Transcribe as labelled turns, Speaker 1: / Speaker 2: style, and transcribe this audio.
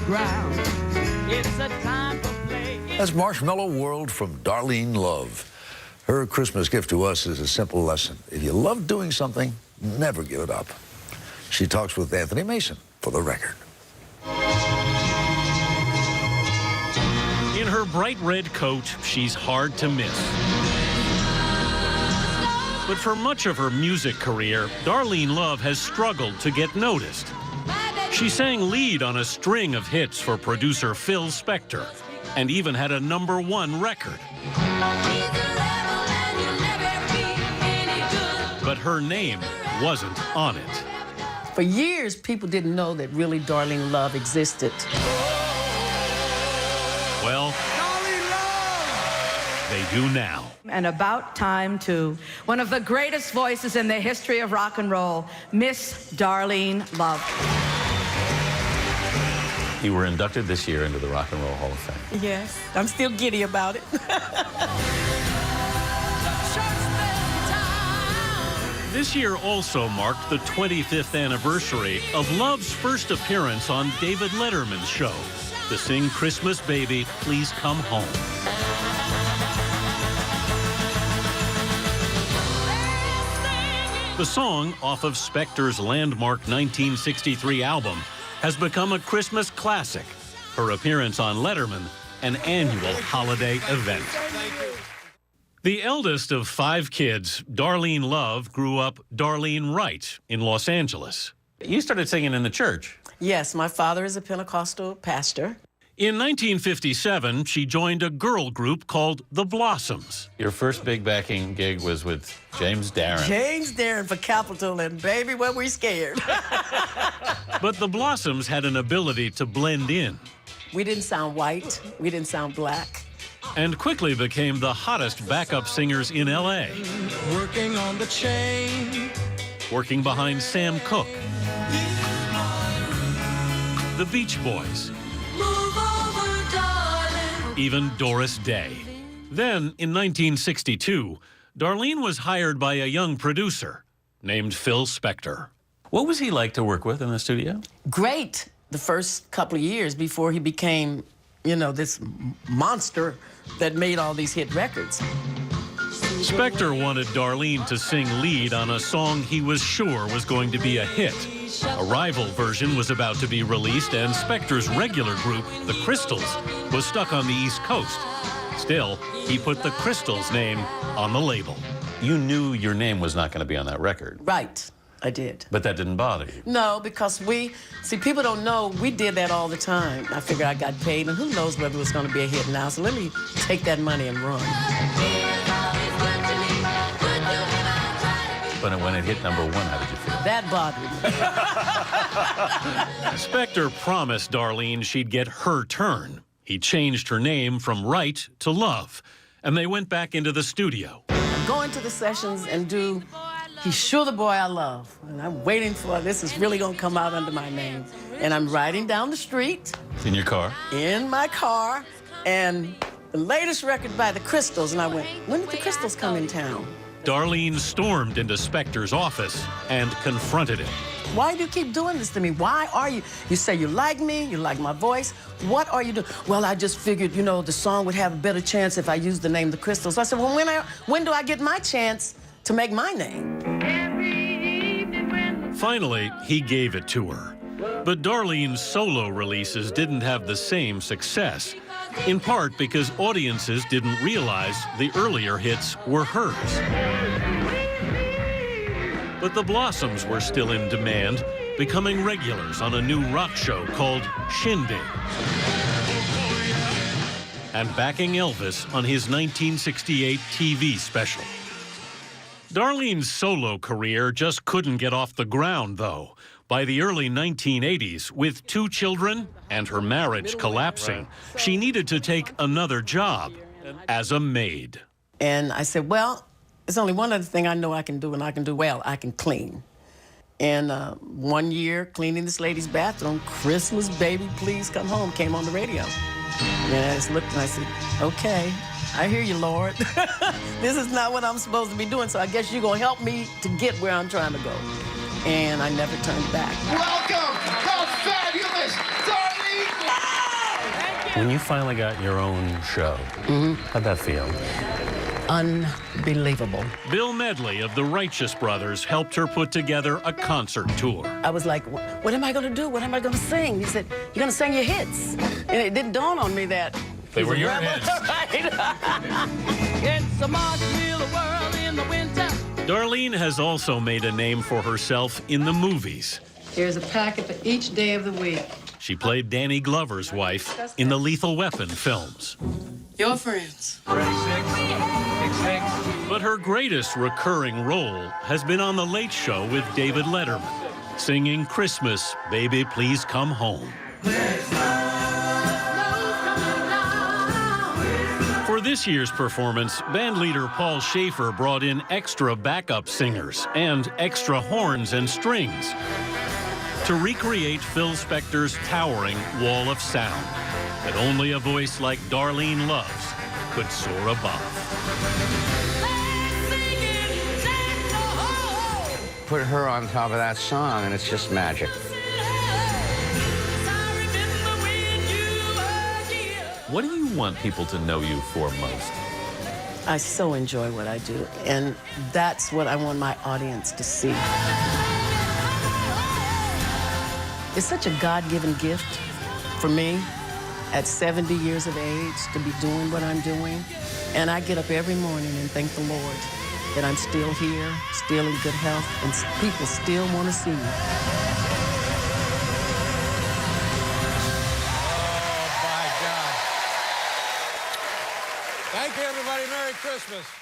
Speaker 1: ground. It's a time to play.
Speaker 2: That's Marshmallow World from Darlene Love. Her Christmas gift to us is a simple lesson. If you love doing something, never give it up. She talks with Anthony Mason for The Record.
Speaker 3: In her bright red coat, she's hard to miss. But for much of her music career, Darlene Love has struggled to get noticed. She sang lead on a string of hits for producer Phil Spector, and even had a #1 record. But her name wasn't on it.
Speaker 4: For years, people didn't know that really Darlene Love existed.
Speaker 3: Well, they do now.
Speaker 5: And about time, too. One of the greatest voices in the history of rock and roll, Miss Darlene Love.
Speaker 6: You were inducted this year into the Rock and Roll Hall of Fame.
Speaker 4: Yes, I'm still giddy about it.
Speaker 3: This year also marked the 25th anniversary of Love's first appearance on David Letterman's show to sing Christmas Baby, Please Come Home. The song, off of Spector's landmark 1963 album, has become a Christmas classic. Her appearance on Letterman, an annual holiday event. The eldest of 5 kids, Darlene Love, grew up Darlene Wright in Los Angeles.
Speaker 6: You started singing in the church.
Speaker 4: Yes, my father is a Pentecostal pastor.
Speaker 3: In 1957, she joined a girl group called The Blossoms.
Speaker 6: Your first big backing gig was with James Darren.
Speaker 4: James Darren for Capitol, and baby, were we scared.
Speaker 3: But The Blossoms had an ability to blend in.
Speaker 4: We didn't sound white. We didn't sound black.
Speaker 3: And quickly became the hottest backup singers in L.A.
Speaker 1: Working on the chain.
Speaker 3: Working behind Sam Cooke, the Beach Boys, even Doris Day. Then, in 1962, Darlene was hired by a young producer named Phil Spector.
Speaker 6: What was he like to work with in the studio?
Speaker 4: Great the first couple of years before he became, you know, this monster that made all these hit records.
Speaker 3: Spector wanted Darlene to sing lead on a song he was sure was going to be a hit. A rival version was about to be released, and Spector's regular group, the Crystals, was stuck on the East Coast. Still, he put the Crystals' name on the label.
Speaker 6: You knew your name was not going to be on that record.
Speaker 4: Right, I did.
Speaker 6: But that didn't bother you.
Speaker 4: No, because people don't know, we did that all the time. I figured I got paid, and who knows whether it was going to be a hit now, so let me take that money and run.
Speaker 6: But when it hit #1, how did you feel?
Speaker 4: That bothered me.
Speaker 3: Spector promised Darlene she'd get her turn. He changed her name from Wright to Love, and they went back into the studio.
Speaker 4: I'm going to the sessions and do He's Sure the Boy I Love. And I'm waiting for this is really going to come out under my name. And I'm riding down the street.
Speaker 6: In your car?
Speaker 4: In my car. And the latest record by the Crystals. And I went, when did the Crystals come in town?
Speaker 3: Darlene stormed into Spector's office and confronted him.
Speaker 4: Why do you keep doing this to me? Why are you? You say you like me, you like my voice. What are you doing? Well, I just figured, you know, the song would have a better chance if I used the name The Crystals. So I said, well, when do I get my chance to make my name?
Speaker 3: Finally, he gave it to her. But Darlene's solo releases didn't have the same success, in part because audiences didn't realize the earlier hits were hers. But the Blossoms were still in demand, becoming regulars on a new rock show called Shindig, and backing Elvis on his 1968 TV special. Darlene's solo career just couldn't get off the ground, though. By the early 1980s, with 2 children and her marriage collapsing, she needed to take another job as a maid.
Speaker 4: And I said, well, there's only one other thing I know I can do, and I can do well. I can clean. And 1 year, cleaning this lady's bathroom, Christmas Baby, Please Come Home came on the radio. And I just looked and I said, okay, I hear you, Lord. This is not what I'm supposed to be doing, so I guess you're going to help me to get where I'm trying to go. And I never turned back.
Speaker 1: Welcome, the fabulous Darlene Love!
Speaker 6: When you finally got your own show, how'd that feel?
Speaker 4: Unbelievable.
Speaker 3: Bill Medley of the Righteous Brothers helped her put together a concert tour.
Speaker 4: I was like, what am I going to do? What am I going to sing? He said, you're going to sing your hits. And it didn't dawn on me that
Speaker 6: They were your
Speaker 4: rebel.
Speaker 6: hits.
Speaker 1: It's a marshmallow world in the winter.
Speaker 3: Darlene has also made a name for herself in the movies.
Speaker 7: Here's a packet for each day of the week.
Speaker 3: She played Danny Glover's wife in the Lethal Weapon films.
Speaker 7: Your friends.
Speaker 3: But her greatest recurring role has been on The Late Show with David Letterman, singing Christmas, Baby Please Come Home. For this year's performance, bandleader Paul Schaefer brought in extra backup singers and extra horns and strings to recreate Phil Spector's towering wall of sound that only a voice like Darlene Love's could soar above.
Speaker 8: Put her on top of that song, and it's just magic.
Speaker 6: What do you want people to know you for most?
Speaker 4: I so enjoy what I do, and that's what I want my audience to see. It's such a God-given gift for me at 70 years of age to be doing what I'm doing. And I get up every morning and thank the Lord that I'm still here, still in good health, and people still want to see me.
Speaker 9: Oh, my God. Thank you, everybody. Merry Christmas.